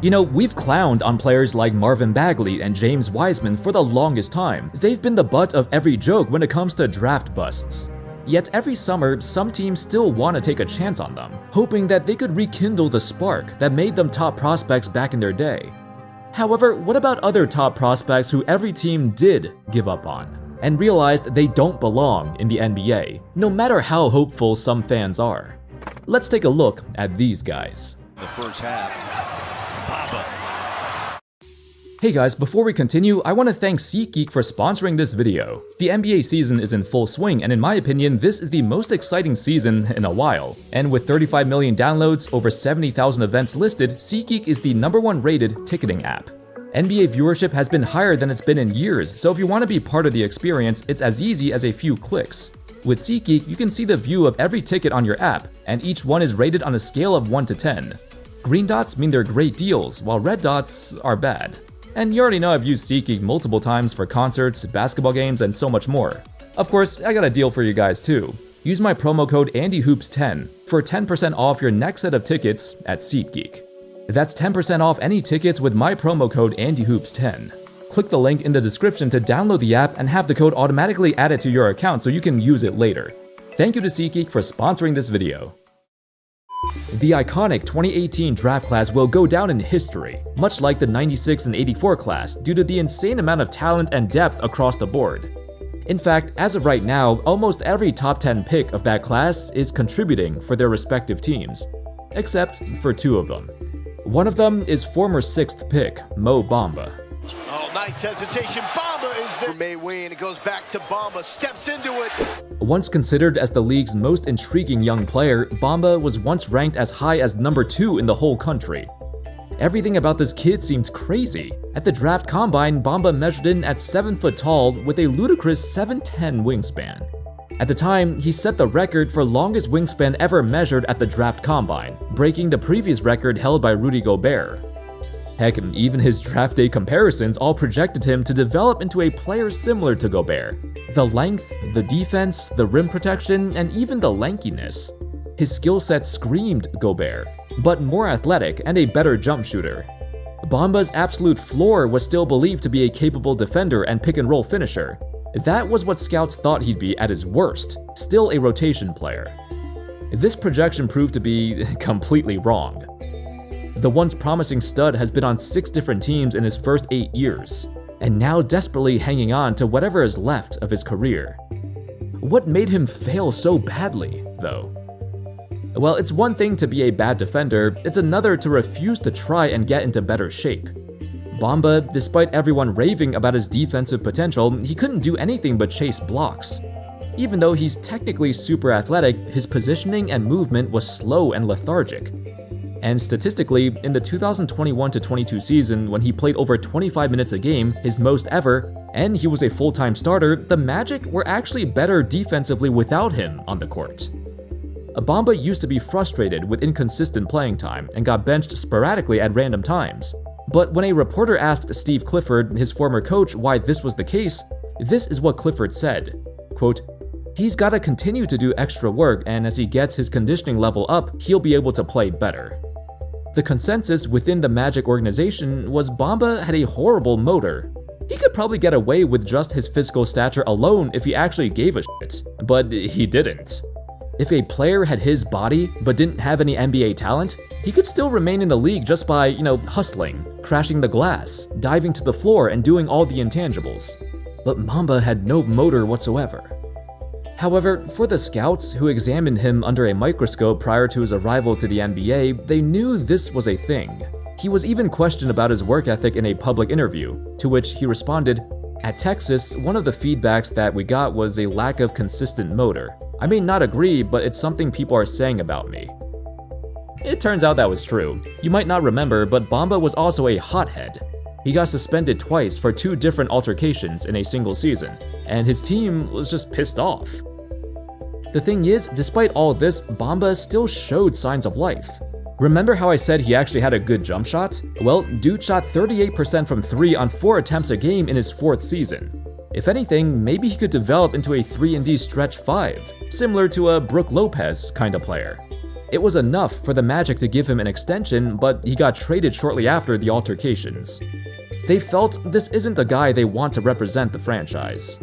You know, we've clowned on players like Marvin Bagley and James Wiseman for the longest time. They've been the butt of every joke when it comes to draft busts. Yet every summer, some teams still want to take a chance on them, hoping that they could rekindle the spark that made them top prospects back in their day. However, what about other top prospects who every team did give up on and realized they don't belong in the NBA, no matter how hopeful some fans are? Let's take a look at these guys. The first half, Bamba. Hey guys, before we continue, I want to thank Seatgeek for sponsoring this video. The NBA season is in full swing, and in my opinion, this is the most exciting season in a while. And with 35 million downloads, over 70,000 events listed, Seatgeek is the #1 rated ticketing app. NBA viewership has been higher than it's been in years, so if you want to be part of the experience, it's as easy as a few clicks. With Seatgeek, you can see the view of every ticket on your app, and each one is rated on a scale of 1 to 10. Green dots mean they're great deals, while red dots are bad. And you already know I've used Seatgeek multiple times for concerts, basketball games, and so much more. Of course, I got a deal for you guys too. Use my promo code ANDYHOOPS10 for 10% off your next set of tickets at Seatgeek. That's 10% off any tickets with my promo code ANDYHOOPS10. Click the link in the description to download the app and have the code automatically added to your account so you can use it later. Thank you to Seatgeek for sponsoring this video. The iconic 2018 draft class will go down in history, much like the 96 and 84 class, due to the insane amount of talent and depth across the board. In fact, as of right now, almost every top 10 pick of that class is contributing for their respective teams, except for 2 of them. One of them is former 6th pick, Mo Bamba. Oh, nice hesitation. Bamba is there. May win. It goes back to Bamba. Steps into it. Once considered as the league's most intriguing young player, Bamba was once ranked as high as #2 in the whole country. Everything about this kid seemed crazy. At the draft combine, Bamba measured in at 7 foot tall with a ludicrous 7'10" wingspan. At the time, he set the record for longest wingspan ever measured at the draft combine, breaking the previous record held by Rudy Gobert. Heck, even his draft day comparisons all projected him to develop into a player similar to Gobert. The length, the defense, the rim protection, and even the lankiness. His skill set screamed Gobert, but more athletic and a better jump shooter. Bamba's absolute floor was still believed to be a capable defender and pick-and-roll finisher. That was what scouts thought he'd be at his worst, still a rotation player. This projection proved to be completely wrong. The once promising stud has been on 6 different teams in his first 8 years, and now desperately hanging on to whatever is left of his career. What made him fail so badly, though? Well, it's one thing to be a bad defender, it's another to refuse to try and get into better shape. Bamba, despite everyone raving about his defensive potential, he couldn't do anything but chase blocks. Even though he's technically super athletic, his positioning and movement was slow and lethargic. And statistically, in the 2021-22 season, when he played over 25 minutes a game, his most ever, and he was a full-time starter, the Magic were actually better defensively without him on the court. Bamba used to be frustrated with inconsistent playing time and got benched sporadically at random times. But when a reporter asked Steve Clifford, his former coach, why this was the case, this is what Clifford said, quote, "He's got to continue to do extra work, and as he gets his conditioning level up, he'll be able to play better." The consensus within the Magic organization was Bamba had a horrible motor. He could probably get away with just his physical stature alone if he actually gave a shit, but he didn't. If a player had his body but didn't have any NBA talent, he could still remain in the league just by, hustling, crashing the glass, diving to the floor, and doing all the intangibles. But Bamba had no motor whatsoever. However, for the scouts who examined him under a microscope prior to his arrival to the NBA, they knew this was a thing. He was even questioned about his work ethic in a public interview, to which he responded, "At Texas, one of the feedbacks that we got was a lack of consistent motor. I may not agree, but it's something people are saying about me." It turns out that was true. You might not remember, but Bamba was also a hothead. He got suspended twice for 2 different altercations in a single season, and his team was just pissed off. The thing is, despite all this, Bamba still showed signs of life. Remember how I said he actually had a good jump shot? Well, dude shot 38% from 3 on 4 attempts a game in his 4th season. If anything, maybe he could develop into a 3-and-D stretch 5, similar to a Brook Lopez kind of player. It was enough for the Magic to give him an extension, but he got traded shortly after the altercations. They felt this isn't a guy they want to represent the franchise.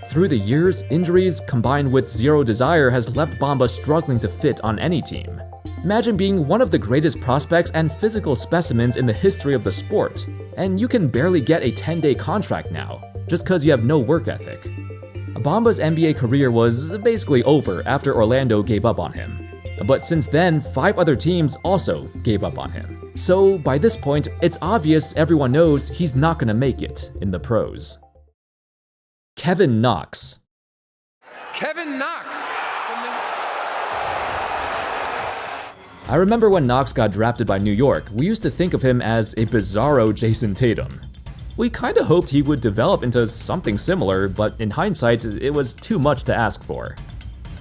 Through the years, injuries combined with zero desire has left Bamba struggling to fit on any team. Imagine being one of the greatest prospects and physical specimens in the history of the sport, and you can barely get a 10-day contract now, just because you have no work ethic. Bamba's NBA career was basically over after Orlando gave up on him. But since then, 5 other teams also gave up on him. So by this point, it's obvious everyone knows he's not gonna make it in the pros. Kevin Knox. Kevin Knox. I remember when Knox got drafted by New York, we used to think of him as a bizarro Jason Tatum. We kinda hoped he would develop into something similar, but in hindsight, it was too much to ask for.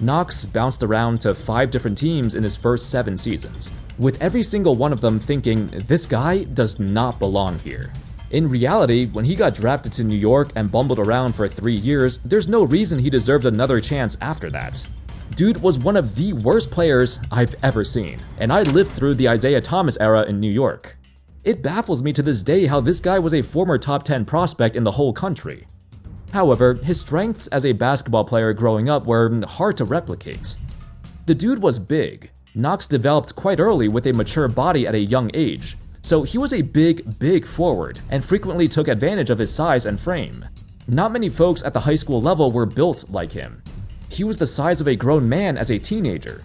Knox bounced around to 5 different teams in his first 7 seasons, with every single one of them thinking, this guy does not belong here. In reality, when he got drafted to New York and bumbled around for 3 years, there's no reason he deserved another chance after that. Dude was one of the worst players I've ever seen, and I lived through the Isaiah Thomas era in New York. It baffles me to this day how this guy was a former top 10 prospect in the whole country. However, his strengths as a basketball player growing up were hard to replicate. The dude was big. Knox developed quite early with a mature body at a young age, so he was a big forward and frequently took advantage of his size and frame. Not many folks at the high school level were built like him. He was the size of a grown man as a teenager.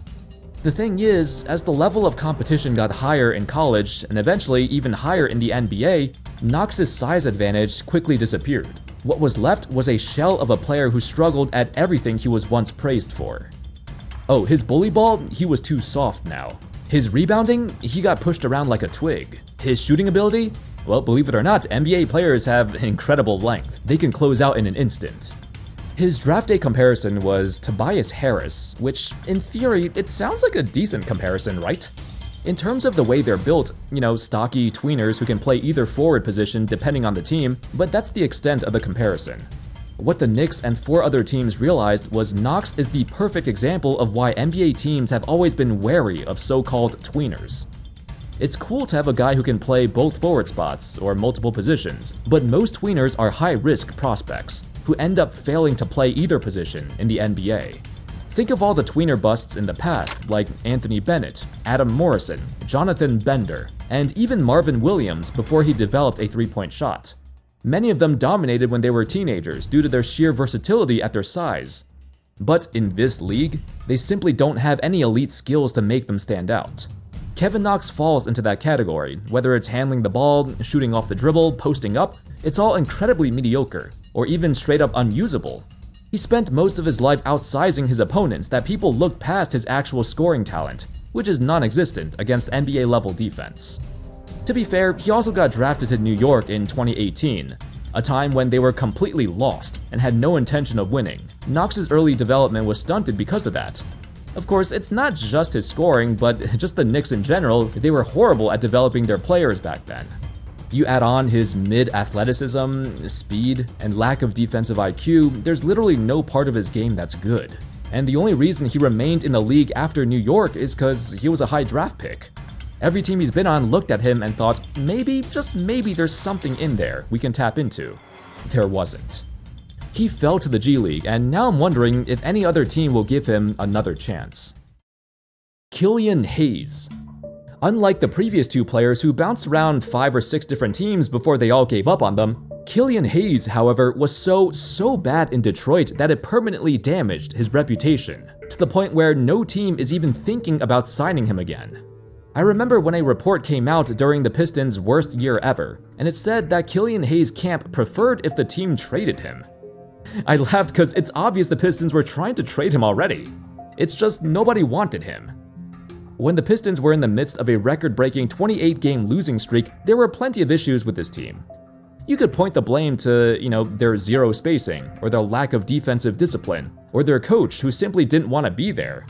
The thing is, as the level of competition got higher in college and eventually even higher in the NBA, Knox's size advantage quickly disappeared. What was left was a shell of a player who struggled at everything he was once praised for. Oh, his bully ball? He was too soft now. His rebounding? He got pushed around like a twig. His shooting ability? Well, believe it or not, NBA players have incredible length. They can close out in an instant. His draft day comparison was Tobias Harris, which, in theory, it sounds like a decent comparison, right? In terms of the way they're built, stocky tweeners who can play either forward position depending on the team, but that's the extent of the comparison. What the Knicks and 4 other teams realized was Knox is the perfect example of why NBA teams have always been wary of so-called tweeners. It's cool to have a guy who can play both forward spots or multiple positions, but most tweeners are high-risk prospects who end up failing to play either position in the NBA. Think of all the tweener busts in the past, like Anthony Bennett, Adam Morrison, Jonathan Bender, and even Marvin Williams before he developed a three-point shot. Many of them dominated when they were teenagers due to their sheer versatility at their size. But in this league, they simply don't have any elite skills to make them stand out. Kevin Knox falls into that category, whether it's handling the ball, shooting off the dribble, posting up, it's all incredibly mediocre, or even straight up unusable. He spent most of his life outsizing his opponents that people looked past his actual scoring talent, which is non-existent against NBA-level defense. To be fair, he also got drafted to New York in 2018, a time when they were completely lost and had no intention of winning. Knox's early development was stunted because of that. Of course, it's not just his scoring, but just the Knicks in general, they were horrible at developing their players back then. You add on his mid-athleticism, speed, and lack of defensive IQ, there's literally no part of his game that's good. And the only reason he remained in the league after New York is because he was a high draft pick. Every team he's been on looked at him and thought, maybe, just maybe there's something in there we can tap into. There wasn't. He fell to the G League, and now I'm wondering if any other team will give him another chance. Killian Hayes. Unlike the previous 2 players who bounced around 5 or 6 different teams before they all gave up on them, Killian Hayes, however, was so bad in Detroit that it permanently damaged his reputation, to the point where no team is even thinking about signing him again. I remember when a report came out during the Pistons' worst year ever, and it said that Killian Hayes' camp preferred if the team traded him. I laughed because it's obvious the Pistons were trying to trade him already. It's just nobody wanted him. When the Pistons were in the midst of a record-breaking 28-game losing streak, there were plenty of issues with this team. You could point the blame to, their zero spacing, or their lack of defensive discipline, or their coach who simply didn't want to be there.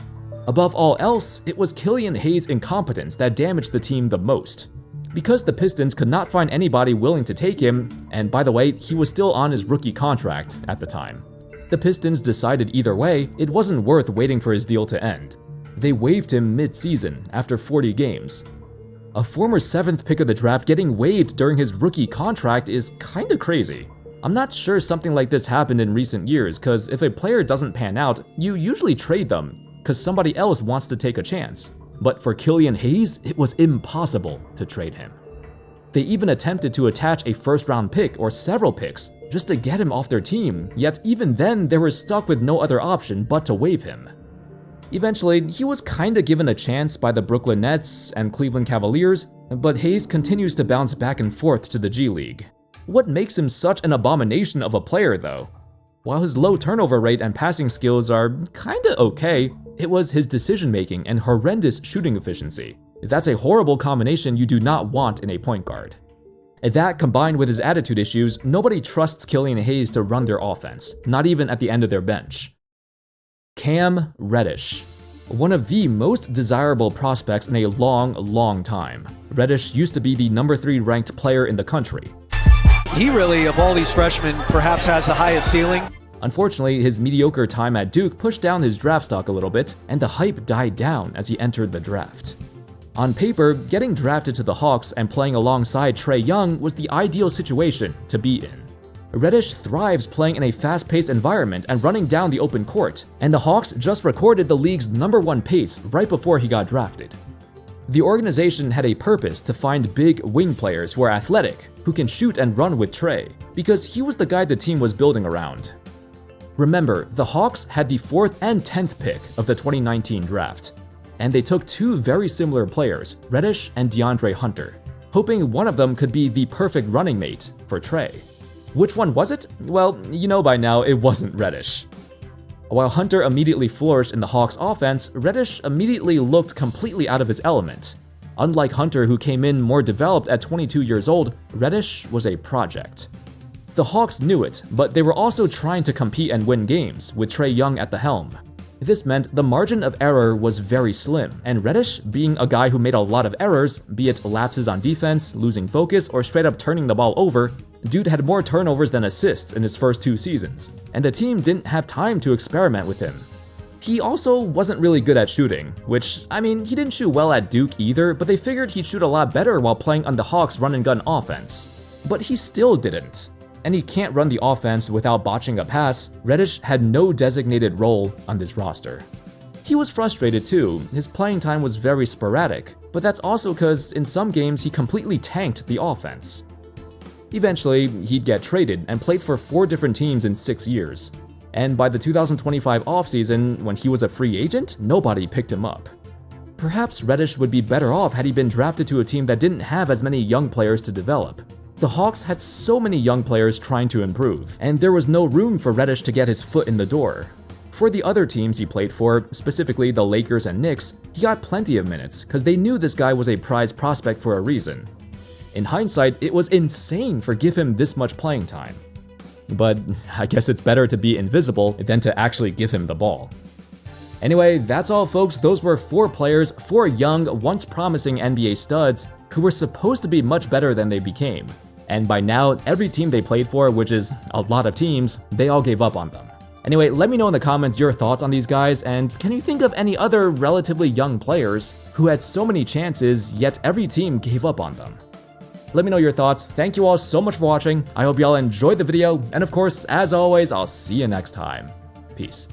Above all else, it was Killian Hayes' incompetence that damaged the team the most. Because the Pistons could not find anybody willing to take him, and by the way, he was still on his rookie contract at the time, the Pistons decided either way, it wasn't worth waiting for his deal to end. They waived him mid-season after 40 games. A former 7th pick of the draft getting waived during his rookie contract is kinda crazy. I'm not sure something like this happened in recent years, cause if a player doesn't pan out, you usually trade them, cause somebody else wants to take a chance. But for Killian Hayes, it was impossible to trade him. They even attempted to attach a first-round pick or several picks just to get him off their team, yet even then they were stuck with no other option but to waive him. Eventually, he was kinda given a chance by the Brooklyn Nets and Cleveland Cavaliers, but Hayes continues to bounce back and forth to the G League. What makes him such an abomination of a player though? While his low turnover rate and passing skills are kinda okay, it was his decision-making and horrendous shooting efficiency. That's a horrible combination you do not want in a point guard. That combined with his attitude issues, nobody trusts Killian Hayes to run their offense, not even at the end of their bench. Cam Reddish. One of the most desirable prospects in a long time. Reddish used to be the number 3 ranked player in the country. He really, of all these freshmen, perhaps has the highest ceiling. Unfortunately, his mediocre time at Duke pushed down his draft stock a little bit, and the hype died down as he entered the draft. On paper, getting drafted to the Hawks and playing alongside Trae Young was the ideal situation to be in. Reddish thrives playing in a fast-paced environment and running down the open court, and the Hawks just recorded the league's #1 pace right before he got drafted. The organization had a purpose to find big wing players who are athletic, who can shoot and run with Trae, because he was the guy the team was building around. Remember, the Hawks had the 4th and 10th pick of the 2019 draft, and they took 2 very similar players, Reddish and DeAndre Hunter, hoping one of them could be the perfect running mate for Trae. Which one was it? Well, you know by now it wasn't Reddish. While Hunter immediately flourished in the Hawks' offense, Reddish immediately looked completely out of his element. Unlike Hunter, who came in more developed at 22 years old, Reddish was a project. The Hawks knew it, but they were also trying to compete and win games, with Trae Young at the helm. This meant the margin of error was very slim, and Reddish, being a guy who made a lot of errors, be it lapses on defense, losing focus, or straight up turning the ball over, dude had more turnovers than assists in his first 2 seasons, and the team didn't have time to experiment with him. He also wasn't really good at shooting, which, I mean, he didn't shoot well at Duke either, but they figured he'd shoot a lot better while playing on the Hawks' run-and-gun offense. But he still didn't. And he can't run the offense without botching a pass. Reddish had no designated role on this roster. He was frustrated too, his playing time was very sporadic, but that's also because in some games he completely tanked the offense. Eventually, he'd get traded and played for 4 different teams in 6 years. And by the 2025 offseason, when he was a free agent, nobody picked him up. Perhaps Reddish would be better off had he been drafted to a team that didn't have as many young players to develop. The Hawks had so many young players trying to improve, and there was no room for Reddish to get his foot in the door. For the other teams he played for, specifically the Lakers and Knicks, he got plenty of minutes because they knew this guy was a prized prospect for a reason. In hindsight, it was insane for give him this much playing time. But I guess it's better to be invisible than to actually give him the ball. Anyway, that's all folks. Those were 4 players, 4 young, once promising NBA studs, who were supposed to be much better than they became. And by now, every team they played for, which is a lot of teams, they all gave up on them. Anyway, let me know in the comments your thoughts on these guys, and can you think of any other relatively young players who had so many chances, yet every team gave up on them? Let me know your thoughts. Thank you all so much for watching. I hope y'all enjoyed the video, and of course, as always, I'll see you next time. Peace.